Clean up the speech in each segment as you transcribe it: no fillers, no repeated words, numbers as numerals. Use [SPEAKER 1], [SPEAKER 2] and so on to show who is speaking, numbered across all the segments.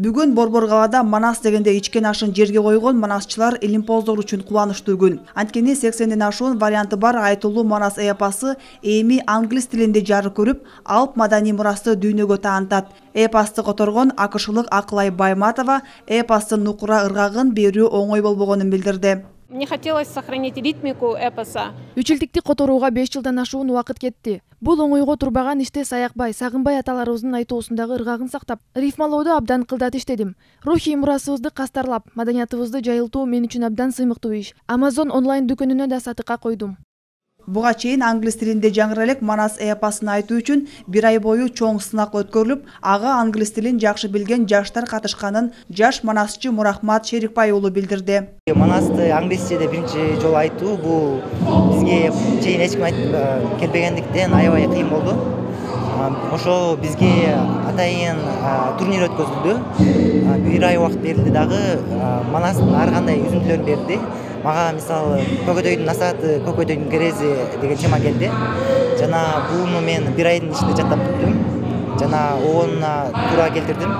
[SPEAKER 1] Бүгүн Борборгалада Манас дегенде ичкен ашын жерге койгон манасчылар илимпоздор үчүн кубанычтуу күн. Анткени 80ден ашуун варианты бар айтылуу Манас эпосы эми англис тилинде жарык көрүп, алып маданий мурасты дүйнөгө таанытат. Эпосты которгон акышылык Акылай Байматова эпостун нукура ыргагын берүү оңой болбогонун билдирди.
[SPEAKER 2] Мне хотелось сохранить ритмику эпоса.
[SPEAKER 3] Үчүлтүктү которууга 5 жылдан ашуун убакыт кетти. Бул оңойго турбаган иште Саякбай, Сагынбай аталарыбыздын айтоосундагы ыргагын сактап, рифмалоодо абдан кылдат иштедим. Рухий мурасыбызды кастарлап, маданиятыбызды жайылтуу мен үчүн абдан сыймыктуу иш. Amazon онлайн дүкөнүнө да сатыкка койдум.
[SPEAKER 1] Буга чейин англис тилинде жаңыр элек Манас эпосын айтуу үчүн 1 ай бою чоң сынак өткөрүлүп, ага англис тилин жакшы билген жаштар катышканын жаш манасчы Мурахмат Шерикбай уулу билдирди.
[SPEAKER 4] Манасты англисчеде биринчи жолу айтуу бул бизге чейин эч ким келбегендиктен аябай кыйын болду. Ошо бизге атайын турнир өткөзүлдү. 1 ай убакыт берилди дагы, Манастын ар кандай үзүндүлөрүн берди. Мага мисалы көкөдөйдүн насааты, көкөдөйдүн керези деген тема келди. Жана буну мен 1 айдын ичинде жаттап бүттүм. Жана оонуна туура келтирдим.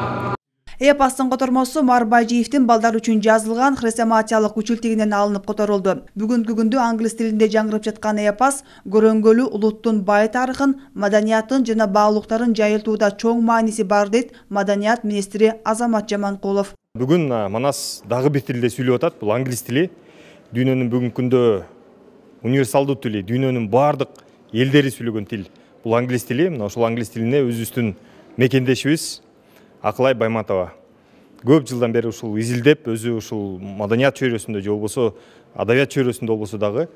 [SPEAKER 1] Эпостун котормосу Марбажиевдин балдар үчүн жазылган хрестоматиялык үчүлтүгүнөн алынып которулду. Бүгүнкү күндө англис тилинде жаңырып жаткан эпос көрөңгөлүү улуттун бай тарыхын, маданиятын жана баалуулуктарын жайылтууда чоң мааниси бар дейт Маданият министри Азамат Жаманкулов.
[SPEAKER 5] Бүгүн Манас дагы бир тилде сүйлөп атат. Бул англис тили. Дүйнөнүн бүгүнкү күндө универсалдуу тили, дүйнөнүн бардык элдери сүйлөгөн тил. Бул англис тили. Мына ошол англис тилине өзүбүздүн мекендешибиз Акылай Байматова көп жылдан бери ушул изилдеп, өзү ушул маданият чөйрөсүндө же болбосо адабият чөйрөсүндө болбосо дагы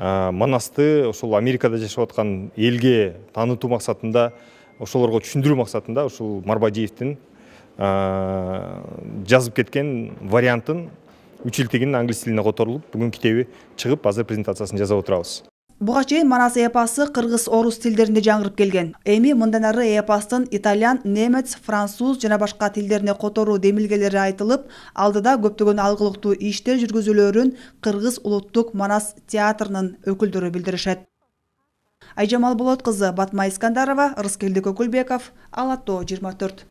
[SPEAKER 5] Манасты ушул Америкада жашап аткан элге таанытуу максатында, ошолорго түшүндүрүү максатында ушул Марбажиевдин жазып кеткен вариантын үчүлтүгүнүн англис тилине которулуп, бүгүн китеби чыгып, азыр презентациясын жасап отурабыз.
[SPEAKER 1] Буга чейин Манас эпосы кыргыз, орус тилдеринде жаңырып келген. Эми мындан ары эпостун итальян, немец, француз жана башка тилдерине которуу демилгелери айтылып, алдыда көптөгөн алгылыктуу иштер жүргүзүлөрүн Кыргыз улуттук Манас театрынын өкүлдөрү билдиришет. Айжамал Болот кызы, Батма Искандарова, Рыскелди Көкүлбеков, Ала Тоо 24.